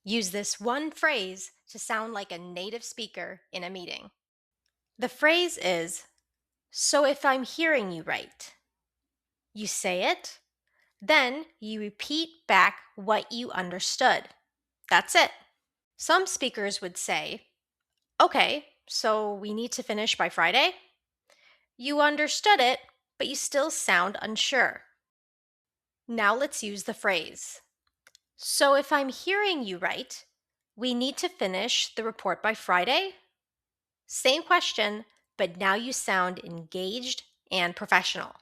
Use this one phrase to sound like a native speaker in a meeting. The phrase is, "So if I'm hearing you right." You say it, then you repeat back what you understood. That's it. Some speakers would say, "Okay, so we need to finish by Friday?" You understood it, but you still sound unsure. Now let's use the phrase, "So if I'm hearing you right, we need to finish the report by Friday?" Same question, but now you sound engaged and professional.